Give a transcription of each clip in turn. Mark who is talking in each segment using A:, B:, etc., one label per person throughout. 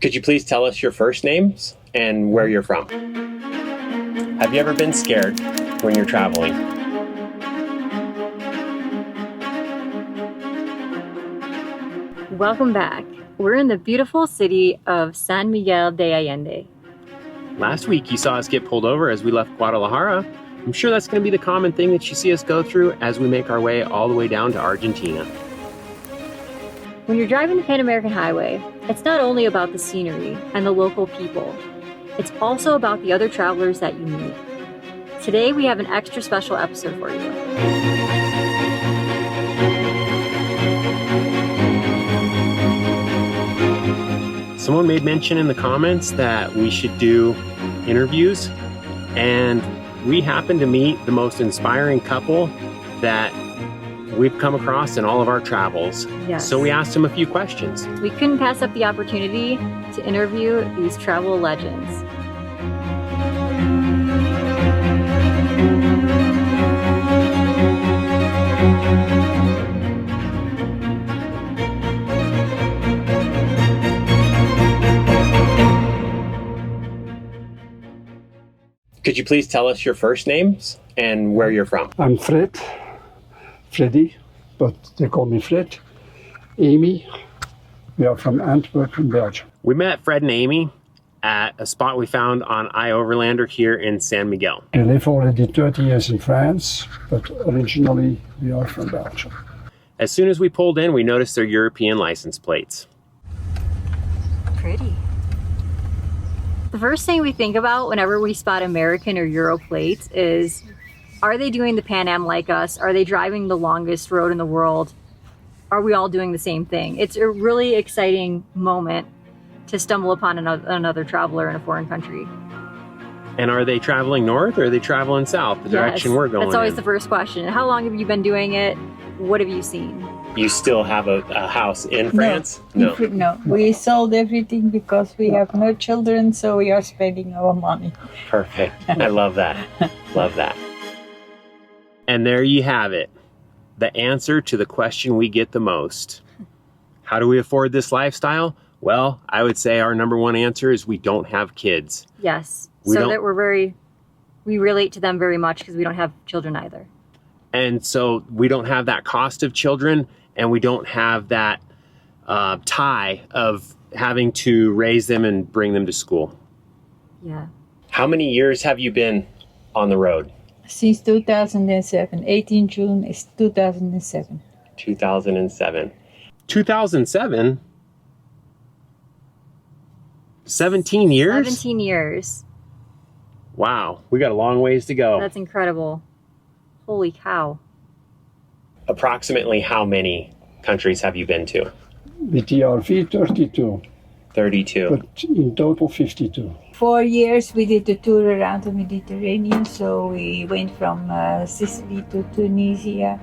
A: Could you please tell us your first names and where you're from? Have you ever been scared when you're traveling?
B: Welcome back. We're in the beautiful city of San Miguel de Allende.
A: Last week you saw us get pulled over as we left Guadalajara. I'm sure that's going to be the common thing that you see us go through as we make our way all the way down to Argentina.
B: When you're driving the Pan American Highway, it's not only about the scenery and the local people, it's also about the other travelers that you meet. Today we have an extra special episode for you.
A: Someone made mention in the comments that we should do interviews, and we happen to meet the most inspiring couple that we've come across in all of our travels.
B: Yes.
A: So we asked them a few questions.
B: We couldn't pass up the opportunity to interview these travel legends.
A: Could you please tell us your first names and where you're from?
C: I'm Freddy, but they call me Fred. Amy, we are from Antwerp, Belgium.
A: We met Fred and Amy at a spot we found on iOverlander here in San Miguel.
C: We live already 30 years in France, but originally we are from Belgium.
A: As soon as we pulled in, we noticed their European license plates.
B: Pretty. The first thing we think about whenever we spot American or Euro plates is, are they doing the Pan Am like us? Are they driving the longest road in the world? Are we all doing the same thing? It's a really exciting moment to stumble upon another traveler in a foreign country.
A: And are they traveling north or are they traveling south, the direction we're going?
B: That's always
A: in?
B: the first question. How long have you been doing it? What have you seen?
A: You still have a house in France?
D: No. We sold everything because we have no children, so we are spending our money.
A: Perfect. I love that. Love that. And there you have it. The answer to the question we get the most. How do we afford this lifestyle? Well, I would say our number one answer is we don't have kids.
B: Yes. We relate to them very much because we don't have children either.
A: And so we don't have that cost of children, and we don't have that tie of having to raise them and bring them to school.
B: Yeah.
A: How many years have you been on the road?
D: Since 2007. 18 June is 2007.
A: 2007. 2007? 17 years?
B: 17 years.
A: Wow, we got a long ways to go.
B: That's incredible. Holy cow.
A: Approximately how many countries have you been to?
C: With the RV, 32.
A: 32.
C: But in total, 52.
D: 4 years we did a tour around the Mediterranean, so we went from Sicily to Tunisia,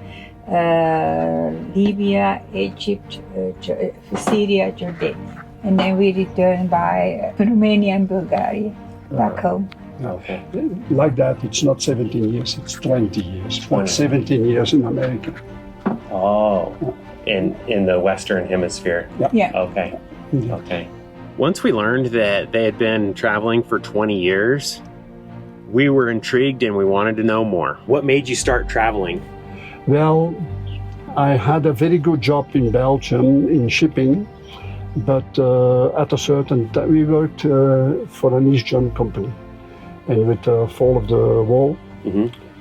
D: Libya, Egypt, Syria, Jordan. And then we returned by Romania and Bulgaria back home.
A: Okay.
C: Like that, it's not 17 years, it's 20 years. 20. 17 years in America.
A: Oh, in the Western Hemisphere.
D: Yeah.
A: Okay.
C: Yeah.
A: Okay. Once we learned that they had been traveling for 20 years, we were intrigued and we wanted to know more. What made you start traveling?
C: Well, I had a very good job in Belgium in shipping, but at a certain time we worked for an East German company. And with the fall of the wall,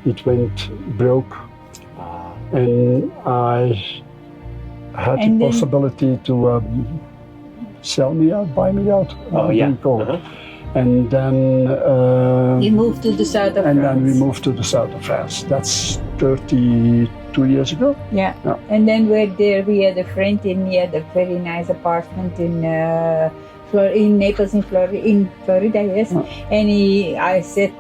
C: it went broke. And I had the possibility to sell me out, buy me out. And then
D: we moved to the south of France.
C: And then we moved to the south of France. That's 32 years ago.
D: Yeah. And then we're there. We had a friend and he had a very nice apartment in Naples, in Florida, yes. And I said,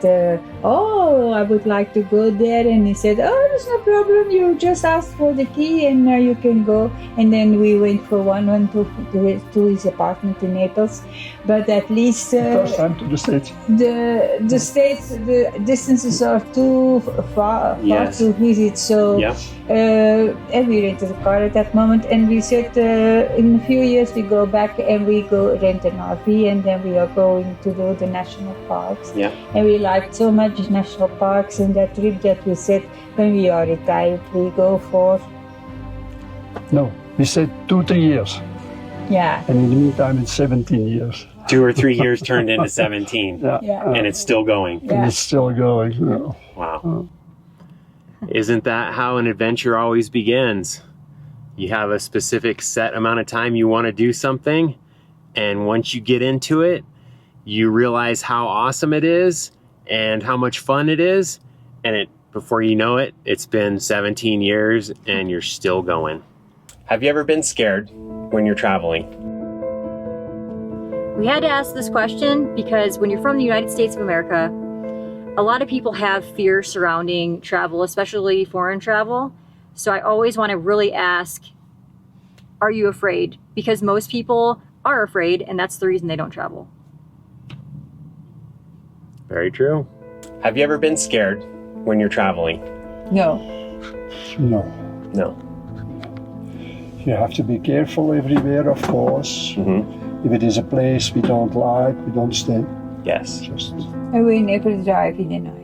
D: I would like to go there. And he said, there's no problem. You just ask for the key and you can go. And then we went for to his apartment in Naples. But at least
C: first time to the States.
D: The States, the distances are too far to visit. So and we rented a car at that moment. And we said, in a few years we go back and we go rent rent an RV, and then we are going to do the national parks.
A: Yeah.
D: And we liked so much national parks, and that trip that we said when we are retired, we go for.
C: No, we said 2-3 years.
D: Yeah.
C: And in the meantime, it's 17 years.
A: 2 or 3 years turned into 17.
C: Yeah.
D: Yeah.
A: And it's still going.
D: Yeah.
C: And it's still going. Yeah.
A: Wow. Isn't that how an adventure always begins? You have a specific set amount of time you want to do something, and once you get into it, you realize how awesome it is and how much fun it is, and before you know it, it's been 17 years and you're still going. Have you ever been scared when you're traveling?
B: We had to ask this question because when you're from the United States of America, a lot of people have fear surrounding travel, especially foreign travel. So I always want to really ask, are you afraid? Because most people are afraid, and that's the reason they don't travel.
A: Very true. Have you ever been scared when you're traveling?
D: No.
C: No.
A: No.
C: You have to be careful everywhere, of course.
A: Mm-hmm.
C: If it is a place we don't like, we don't stay.
A: Yes.
C: Just
D: And we never drive in the night.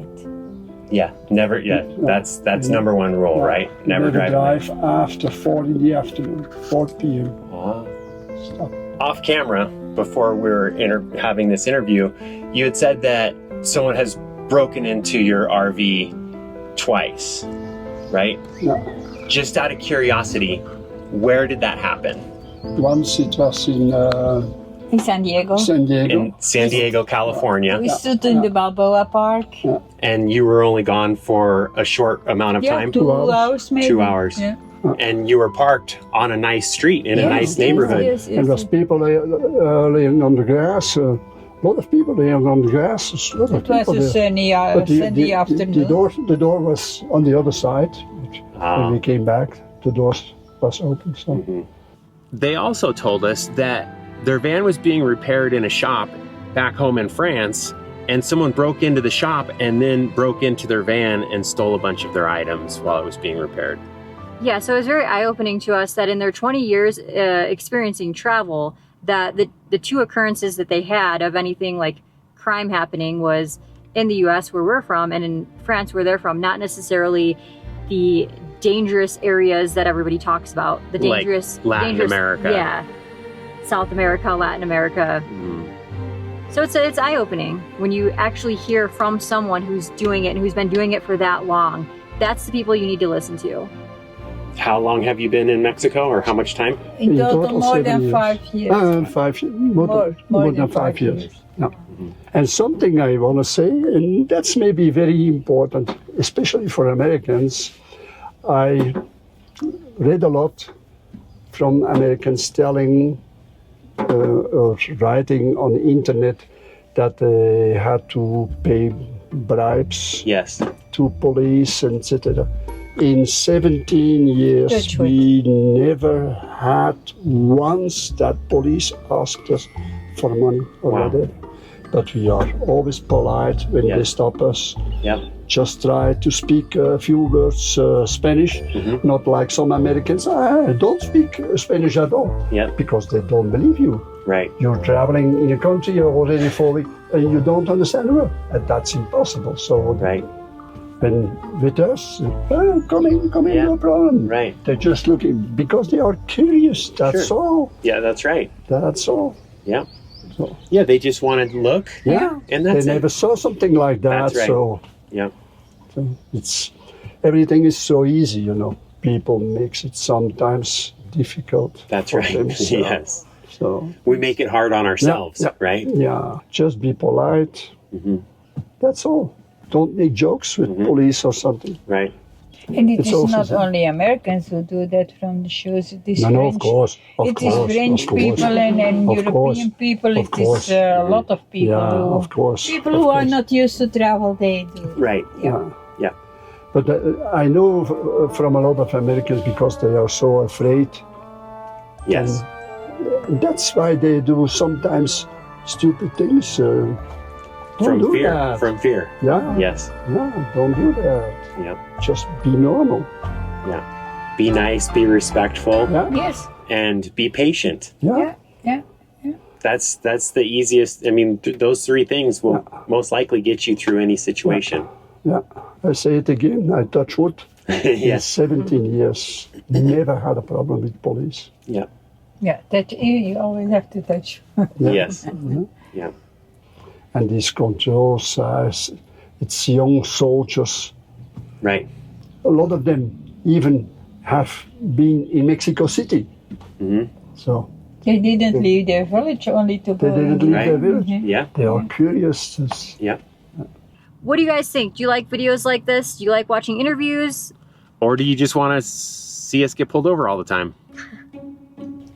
A: Yeah. Never. Yeah. That's number one rule, right? Never drive.
C: after 4 in the afternoon, 4 p.m. Stop.
A: Off camera, before we were having this interview, you had said that someone has broken into your RV twice, right?
C: Yeah.
A: Just out of curiosity, where did that happen?
C: Once it was in
D: In San Diego.
C: San Diego.
A: In San Diego, California.
D: We stood in the Balboa Park.
A: And you were only gone for a short amount of time?
D: 2 hours maybe.
A: 2 hours.
D: Yeah.
A: And you were parked on a nice street in a
D: Yes,
A: nice
D: yes,
A: neighborhood.
D: yes, yes,
C: And there's
D: yes.
C: people laying on the grass. A lot of people laying on the grass. There's a lot of
D: It was
C: people
D: a
C: there.
D: sunny,
C: But
D: sunny afternoon.
C: the door was on the other side. When we came back, the door was open. So.
A: They also told us that their van was being repaired in a shop back home in France, and someone broke into the shop and then broke into their van and stole a bunch of their items while it was being repaired.
B: Yeah, so it was very eye-opening to us that in their 20 years experiencing travel, that the two occurrences that they had of anything like crime happening was in the US where we're from and in France where they're from, not necessarily the dangerous areas that everybody talks about. The dangerous
A: Latin America.
B: Yeah. South America, Latin America. So it's eye-opening when you actually hear from someone who's doing it and who's been doing it for that long. That's the people you need to listen to.
A: How long have you been in Mexico, or how much time?
D: In total, more
C: 7
D: than
C: years.
D: 5 years.
C: More than 5 years. Yeah. And something I want to say, and that's maybe very important, especially for Americans. I read a lot from Americans telling or writing on the internet that they had to pay bribes
A: Yes.
C: to police, etc. In 17 years,
D: That's
C: we never had once that police asked us for money or
A: Wow.
C: whatever. But we are always polite when
A: Yeah.
C: they stop us.
A: Yep.
C: Just try to speak a few words Spanish, not like some Americans. I don't speak Spanish at all,
A: Yep.
C: because they don't believe you.
A: Right.
C: You're traveling in a country you're already 4 weeks and you don't understand the word. And that's impossible. So
A: Right.
C: when with us, come in,
A: Yeah.
C: no problem.
A: Right.
C: They're just looking because they are curious. That's
A: Sure.
C: all.
A: Yeah, that's right.
C: That's all.
A: Yeah.
C: So,
A: Yeah, they just wanted to look.
C: yeah.
A: And that's
C: They
A: it.
C: never saw something like that.
A: That's right.
C: So
A: Yeah.
C: it's everything is so easy, you know. People makes it sometimes difficult.
A: That's
C: for
A: right.
C: themselves.
A: Yes.
C: So
A: We make it hard on ourselves,
C: Yeah.
A: right?
C: yeah, just be polite. That's all. Don't make jokes with police or something.
A: Right.
D: And it
C: It's
D: is
C: also
D: not
C: the-
D: only Americans who do that from the shows. It is
C: No,
D: French.
C: of course.
D: It is French
C: of course.
D: people and
C: Of
D: European
C: course.
D: people.
C: Of
D: It is
C: course.
D: a lot of people
C: Yeah,
D: who
C: of course.
D: people
C: of
D: who are
C: course.
D: not used to travel. They do.
A: Right.
C: Yeah.
A: Yeah.
C: But I know from a lot of Americans because they are so afraid.
A: Yes.
C: And that's why they do sometimes stupid things. Don't
A: From
C: do
A: fear.
C: that.
A: From fear.
C: Yeah.
A: Yes.
C: Yeah, don't do that.
A: Yep.
C: Just be normal.
A: Yeah. Be nice, be respectful,
C: Yeah.
D: Yes.
A: and be patient.
C: Yeah.
D: Yeah.
A: That's the easiest. I mean, those three things will most likely get you through any situation.
C: Yeah, I say it again, I touch wood. In
A: Yes.
C: 17 years, never had a problem with police.
A: Yeah.
D: Yeah, that you always have to touch.
A: Yes. Yeah.
C: And these controls, it's young soldiers.
A: Right.
C: A lot of them even have been in Mexico City. So
D: They didn't leave their village only to
C: they
D: go.
C: didn't leave their village.
A: Yeah.
C: They are curious.
A: Yeah.
B: What do you guys think? Do you like videos like this? Do you like watching interviews?
A: Or do you just want to see us get pulled over all the time?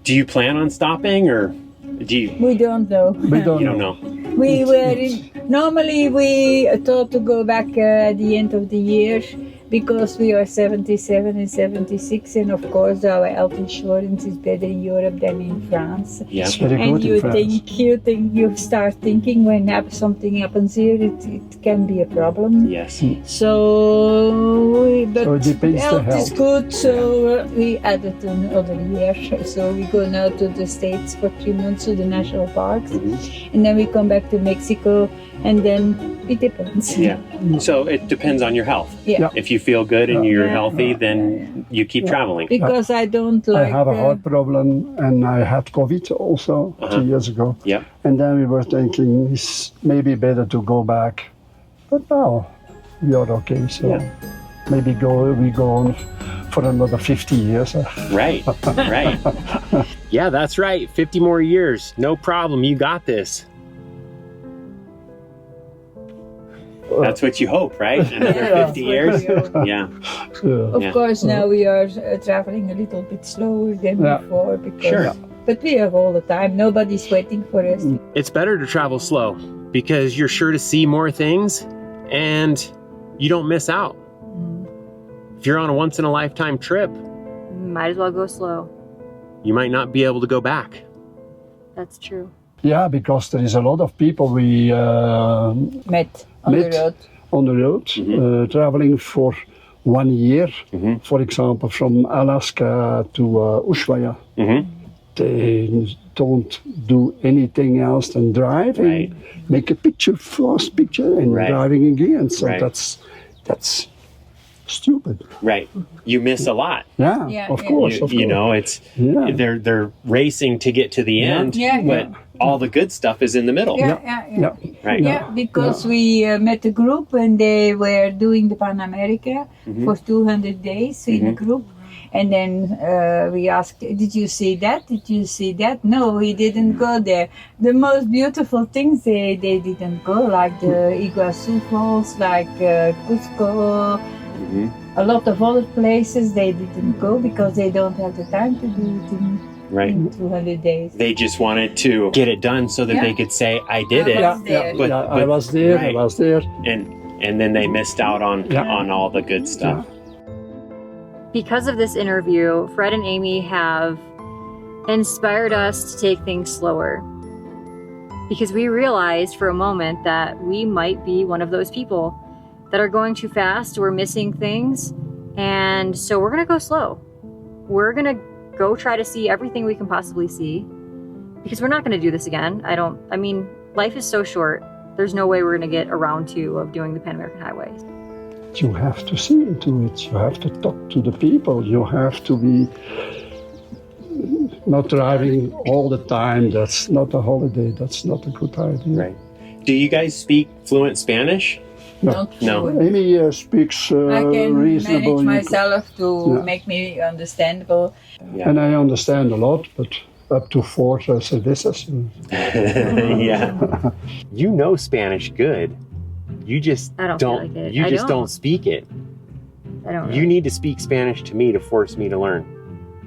A: Do you plan on stopping, or do you?
D: We don't know.
C: We don't
A: You don't
C: know.
A: know.
D: We were normally we thought to go back at the end of the year because we are 77 and 76, and of course our health insurance is better in Europe than in France.
A: Yeah.
C: It's very
D: And
C: good in France.
D: you start thinking when something happens here, it can be a problem.
A: Yes.
D: So, but
C: So it depends the
D: health is
C: health.
D: good, so we added another year. So we go now to the States for 3 months to the national parks, and then we come back to Mexico, and then it depends.
A: Yeah. So it depends on your health.
D: Yeah.
A: If you feel good and you're
D: Yeah.
A: healthy, then you keep traveling.
D: Because I don't
C: I
D: like.
C: have a heart problem and I had COVID also 2 years ago.
A: Yeah.
C: And then we were thinking it's maybe better to go back. But now we are okay. So
A: Yeah.
C: maybe we go on for another 50 years.
A: Right. Right. Yeah, that's right. 50 more years. No problem. You got this. That's what you hope, right? Another
D: Yeah,
A: 50
D: that's
A: years?
D: what
A: Yeah.
C: Yeah.
D: Of
A: Yeah.
D: course, now we are traveling a little bit slower than
C: Yeah.
D: before because.
A: Sure.
D: But we have all the time. Nobody's waiting for us.
A: It's better to travel slow because you're sure to see more things and you don't miss out. If you're on a once in a lifetime trip,
B: Might as well go slow.
A: you might not be able to go back.
B: That's true.
C: Yeah, because there is a lot of people we
D: Met on
C: Met.
D: the road.
C: on the road traveling for 1 year.
A: Mhm.
C: For example, from Alaska to Ushuaia.
A: Mhm.
C: They don't do anything else than drive
A: Right.
C: and make a picture, fast picture, and
A: Right.
C: driving again. So
A: Right.
C: that's stupid.
A: Right. You miss a lot.
C: Yeah,
D: Yeah,
C: of
D: yeah.
C: course.
A: You,
C: of
A: you
C: course.
A: know, it's
C: Yeah.
A: they're racing to get to the
C: Yeah.
A: end,
D: Yeah,
A: but
D: yeah.
A: all the good stuff is in the middle.
D: Yeah, yeah, yeah.
C: Yeah.
A: Right.
D: Yeah, because we met a group and they were doing the Pan America for 200 days in a group. And then we asked, did you see that? Did you see that? No, we didn't go there. The most beautiful things they didn't go, like the Iguazu Falls, like Cusco, a lot of other places they didn't go because they don't have the time to do it
A: Right.
D: in 200 days.
A: They just wanted to get it done so that
D: Yeah.
A: they could say, I did it.
D: was there.
A: But-
C: I
A: but-
C: was there.
A: right.
C: I was there.
A: And then they missed out on
C: Yeah.
A: on all the good stuff.
B: Because of this interview, Fred and Amy have inspired us to take things slower. Because we realized for a moment that we might be one of those people that are going too fast, we're missing things, and so we're gonna go slow. We're gonna go try to see everything we can possibly see, because we're not gonna do this again. I mean, life is so short. There's no way we're gonna get around to of doing the Pan American Highway.
C: You have to see into it. You have to talk to the people. You have to be not driving all the time. That's not a holiday. That's not a good idea.
A: Right. Do you guys speak fluent Spanish?
D: Not
A: No.
D: sure.
C: Amy speaks
D: I can
C: reasonable.
D: manage myself to
C: Yeah.
D: make me understandable.
A: Yeah.
C: And I understand a lot, but up to 4 cervezas.
A: Yeah. You know Spanish good. You just
B: I don't feel like it.
A: you
B: I
A: just
B: don't.
A: don't speak it.
B: I don't know.
A: You need to speak Spanish to me to force me to learn.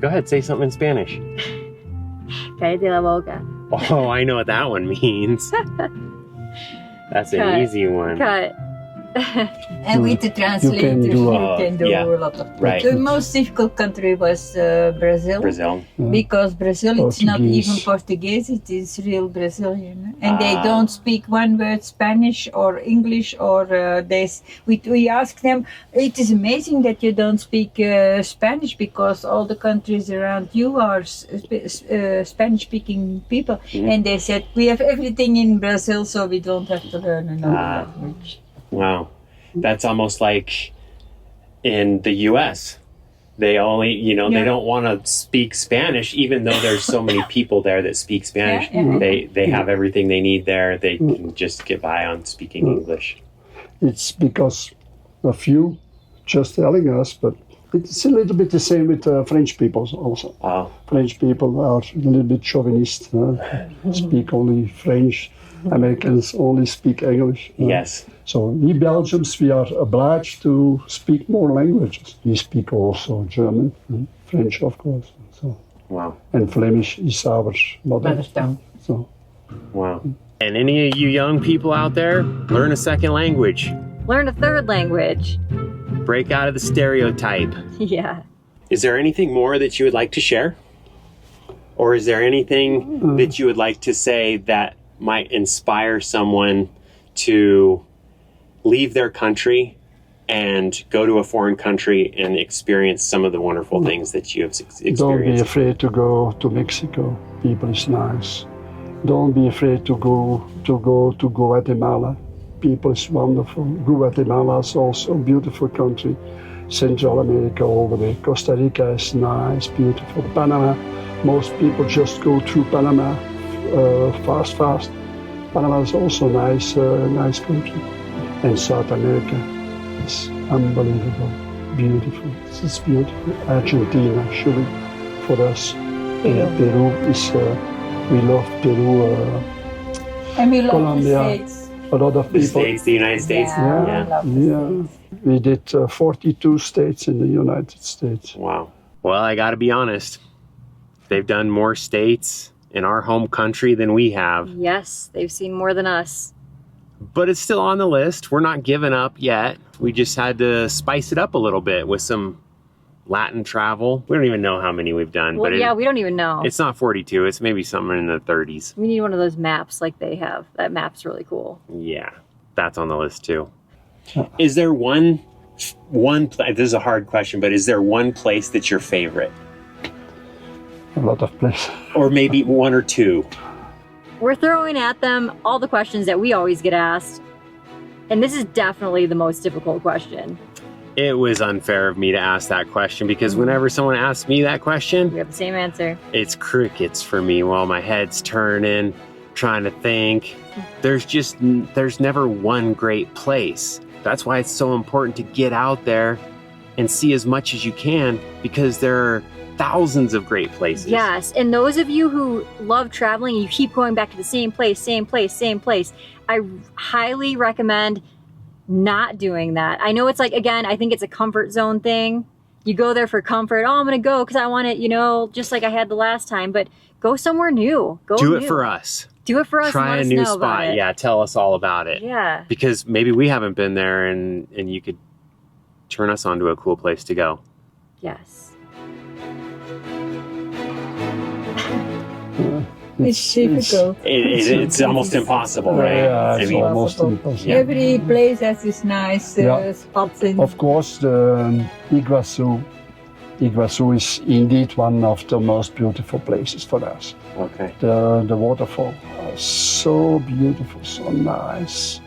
A: Go ahead, say something in Spanish.
B: Cállate la boca.
A: Oh, I know what that one means. That's an
B: Cut.
A: easy one.
B: Cut.
D: And with the translator,
C: can do,
D: you can do
A: yeah.
D: a lot of things.
A: Right.
D: The most difficult country was Brazil.
A: Brazil.
D: Because Brazil, it's not
C: Portuguese.
D: even Portuguese, it is real Brazilian. And they
A: Ah.
D: don't speak one word Spanish or English or we ask them, it is amazing that you don't speak Spanish because all the countries around you are Spanish speaking people.
A: Mm-hmm.
D: And they said, we have everything in Brazil, so we don't have to learn another language.
A: Wow. That's almost like in the US. They only, they don't want to speak Spanish, even though there's so many people there that speak Spanish.
D: Yeah.
A: They have everything they need there. They can just get by on speaking English.
C: It's because a few just telling us, but it's a little bit the same with French people also.
A: Wow.
C: French people are a little bit chauvinist, speak only French. Americans only speak English.
A: Yes.
C: So we Belgians, we are obliged to speak more languages. We speak also German, French, of course. So,
A: Wow.
C: and Flemish is our mother
D: tongue.
C: So,
A: Wow. And any of you young people out there, learn a second language.
B: Learn a third language.
A: Break out of the stereotype.
B: Yeah.
A: Is there anything more that you would like to share? Or is there anything that you would like to say that might inspire someone to leave their country and go to a foreign country and experience some of the wonderful things that you have experienced?
C: don't be afraid to go to Mexico. People is nice. Don't be afraid to go to Guatemala. People is wonderful. Guatemala is also a beautiful country. Central America all the way. Costa Rica is nice, beautiful. Panama, most people just go through Panama fast. Panama is also nice country. And South America is unbelievable, beautiful. It's beautiful. Argentina, Chile, for us. Peru is, we love Peru.
D: And we love
C: Colombia.
D: the States.
C: A lot of
A: The
C: people.
A: States, the United States?
D: Yeah.
A: Yeah.
D: I love the States.
C: We did 42 states in the United States.
A: Wow. Well, I got to be honest. They've done more states in our home country than we have.
B: Yes, they've seen more than us.
A: But it's still on the list. We're not giving up yet. We just had to spice it up a little bit with some Latin travel. We don't even know how many we've done.
B: Well,
A: but
B: we don't even know.
A: it's not 42. It's maybe somewhere in the 30s.
B: We need one of those maps like they have. That map's really cool.
A: Yeah, that's on the list too. Is there one, this is a hard question, but is there one place that's your favorite?
C: A lot of places.
A: Or maybe one or two?
B: We're throwing at them all the questions that we always get asked. And this is definitely the most difficult question.
A: It was unfair of me to ask that question because whenever someone asks me that question,
B: We have the same answer.
A: it's crickets for me while my head's turning, trying to think. There's never one great place. That's why it's so important to get out there and see as much as you can because there are thousands of great places.
B: Yes, and those of you who love traveling, you keep going back to the same place, I highly recommend not doing that. I know it's like, again, I think it's a comfort zone thing. You go there for comfort. Oh, I'm going to go because I want it, just like I had the last time. But go somewhere new.
A: Do it for us.
B: Do it for us.
A: Try
B: and let
A: a
B: us
A: new
B: know about
A: spot.
B: it.
A: Yeah, tell us all about it.
B: Yeah.
A: Because maybe we haven't been there and you could turn us onto a cool place to go.
B: Yes.
D: It's difficult.
A: It's almost impossible, right?
C: Yeah,
A: I
C: it's
A: mean,
C: almost impossible.
D: Every place has its nice spots in.
C: Of course, the Iguazu is indeed one of the most beautiful places for us.
A: okay.
C: The waterfall are so beautiful, so nice,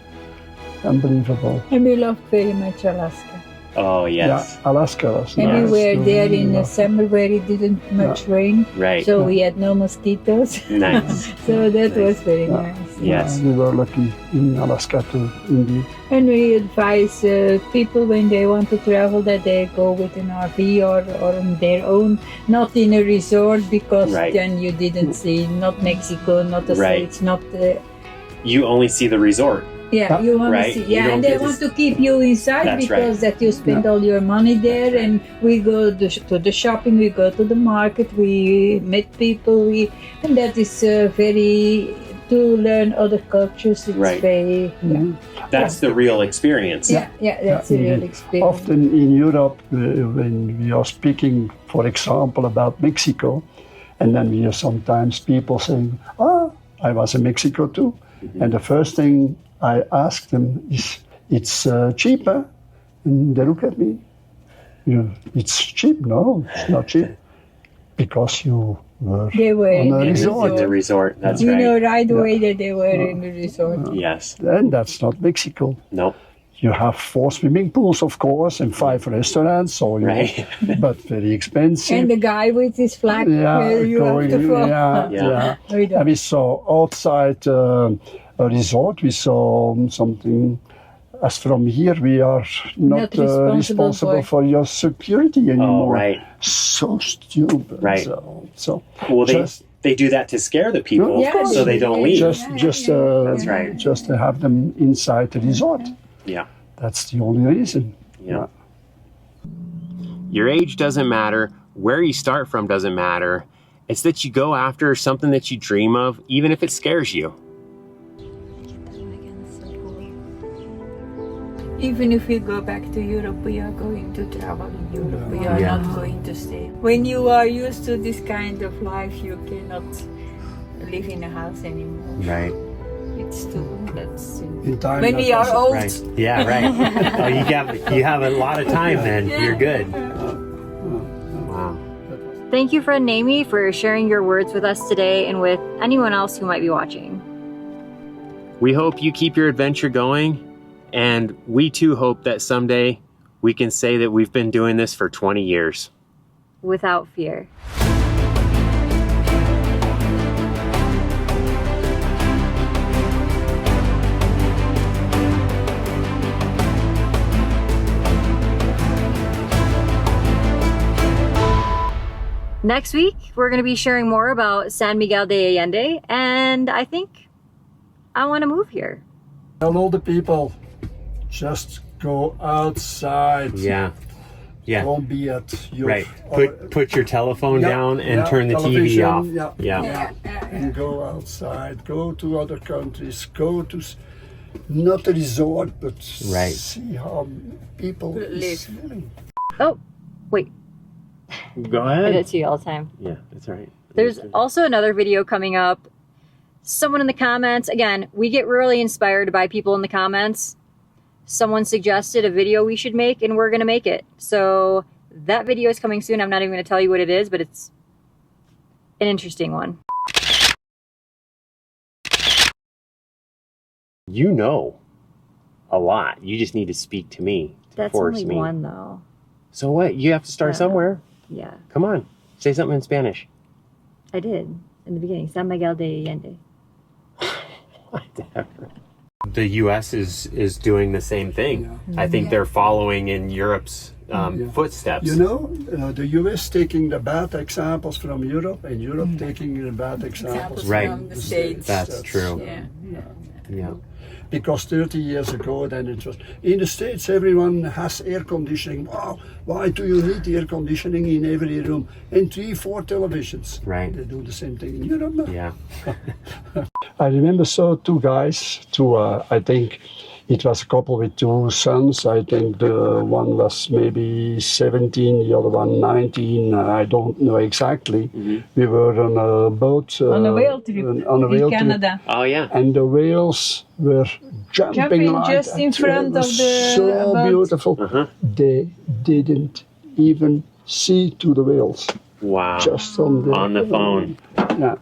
C: unbelievable.
D: And we love very much Alaska.
A: Oh, yes.
C: Yeah, Alaska was
D: And
C: nice.
D: we were there in the
C: Yeah.
D: summer where it didn't much rain,
A: Right.
D: so we had no mosquitoes.
A: Nice.
D: So that was very
C: Yeah.
D: nice.
A: Yes.
C: We were lucky in Alaska too, indeed.
D: And we advise people when they want to travel that they go with an RV or on their own, not in a resort because
A: Right.
D: then you didn't see not Mexico, not the
A: Right.
D: States, not
A: You only see the resort.
D: you want
A: Right.
D: to see,
A: You don't
D: and they
A: get to
D: want to keep you inside
A: That's
D: because
A: right.
D: that you spend all your money there, and we go to the shopping, we go to the market, we meet people, and that is very to learn other cultures. It's
A: Right.
D: very,
A: That's the real experience.
D: that's a real
C: Indeed.
D: experience.
C: Often in Europe, when we are speaking, for example, about Mexico, and then we hear sometimes people saying, I was in Mexico too. And the first thing I ask them is, it's cheaper? And they look at me. It's cheap? No, it's not cheap. Because you were
D: They were
C: on
D: in
C: a
D: the
C: resort.
A: In the resort, that's
D: You
A: right.
D: know right away that they were in the resort.
A: Yes.
C: And that's not Mexico.
A: Nope.
C: You have 4 swimming pools, of course, and 5 restaurants, so
A: Right.
C: but very expensive.
D: And the guy with his flag, you have to follow.
C: yeah.
D: We don't.
C: And we saw outside a resort, we saw something. As from here, we are not responsible for your security anymore.
A: Oh, right.
C: So stupid.
A: Right.
C: So
A: Well,
C: just,
A: they do that to scare the people,
C: Yeah, of course.
A: so they don't leave.
C: just
A: That's right.
C: Just to have them inside the resort.
A: Yeah.
C: That's the only reason.
A: Yeah. Your age doesn't matter. Where you start from doesn't matter. It's that you go after something that you dream of, even if it scares you.
D: Even if we go back to Europe, we are going to travel in Europe. We are not going to stay. When you are used to this kind of life, you cannot live in a house anymore.
A: Right.
D: It's too. That's
C: In time,
D: when
C: that
D: we are
C: was-
D: old.
A: Right. Yeah, right. Oh, you have a lot of time then. You're good. Wow.
B: Thank you, Fred and Amy, for sharing your words with us today and with anyone else who might be watching.
A: We hope you keep your adventure going, and we too hope that someday we can say that we've been doing this for 20 years.
B: Without fear. Next week, we're going to be sharing more about San Miguel de Allende, and I think I want to move here.
C: Tell all the people, just go outside.
A: Yeah. Yeah.
C: Don't be at your
A: Right. Put your telephone down and turn the TV
C: television,
A: off.
C: Yeah. And go outside. Go to other countries. Go to not a resort, but
A: Right.
C: see how people
D: Live.
C: is living.
B: Oh, wait.
A: Go
B: I do
A: ahead.
B: it to you all the time.
A: Yeah, that's all right.
B: There's also another video coming up. Someone in the comments, again, we get really inspired by people in the comments. Someone suggested a video we should make, and we're going to make it. So that video is coming soon. I'm not even going to tell you what it is, but it's an interesting one.
A: You know a lot. You just need to speak to me. To
B: That's
A: force
B: only
A: me.
B: one, though.
A: So what? You have to start somewhere.
B: Yeah,
A: Come on. Say something in Spanish.
B: I did in the beginning. San Miguel de Allende.
A: The U.S. is doing the same thing. I think they're following in Europe's footsteps.
C: You know, the US taking the bad examples from Europe, and Europe taking the bad examples
A: Right.
D: From the States.
A: That's true.
D: Yeah.
A: Yeah.
C: Because 30 years ago, then it was in the States. Everyone has air conditioning. Wow, why do you need air conditioning in every room? And 3-4 televisions.
A: Right.
C: They do the same thing in Europe now.
A: Yeah.
C: I remember two guys. I think it was a couple with 2 sons. I think the one was maybe 17, the other one 19. I don't know exactly. We were on a boat.
D: On a whale trip
C: on a whale
D: in
C: trip.
D: Canada.
A: Oh yeah.
C: And the whales were jumping like
D: just in
C: that.
D: front
C: It was
D: of the
C: so
D: boat.
C: beautiful. They didn't even see to the whales.
A: Wow.
C: Just on the
A: phone.
C: Yeah.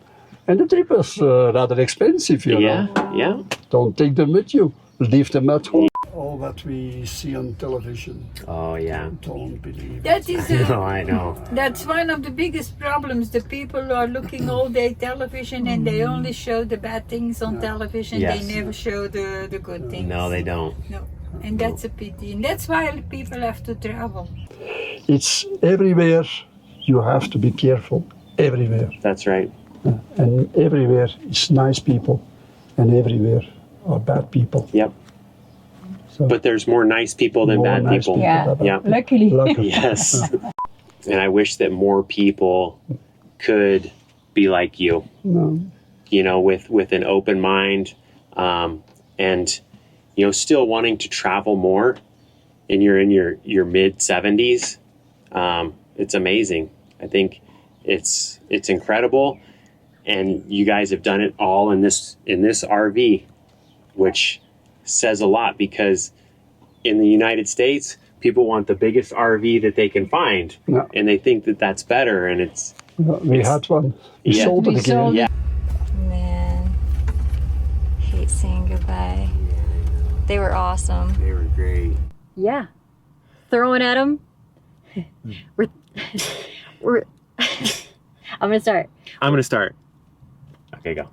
C: And the trip was rather expensive, you
A: Yeah.
C: know.
A: Yeah.
C: Don't take them with you. Leave them at home. All that we see on television,
A: Oh yeah.
C: don't believe.
D: That is
A: No, I know.
D: That's one of the biggest problems. The people are looking all day television and they only show the bad things on television.
A: Yes.
D: They never show the good things.
A: No, they don't.
D: No. And that's a pity. And that's why people have to travel.
C: It's everywhere. You have to be careful. Everywhere.
A: That's right.
C: And everywhere is nice people. And everywhere are bad people.
A: Yep.
C: So
A: But there's more nice people than
C: more
A: bad
C: nice
A: people.
D: Yeah.
A: Yeah.
D: Luckily.
C: Luckily.
A: Yes. And I wish that more people could be like you.
C: No.
A: you know, with an open mind, and, you know, still wanting to travel more, and you're in your mid 70s. It's amazing. I think it's incredible. And you guys have done it all in this RV, which says a lot, because in the United States, people want the biggest RV that they can find,
C: Yeah.
A: and they think that that's better. And
C: We had one. We
A: Yeah.
C: sold it
D: We
C: again.
D: sold
A: yeah,
B: Man, hate saying goodbye. They were awesome.
A: they were great.
B: Yeah. Throwing at them. we're I'm gonna start.
A: I'm gonna start. Okay, go.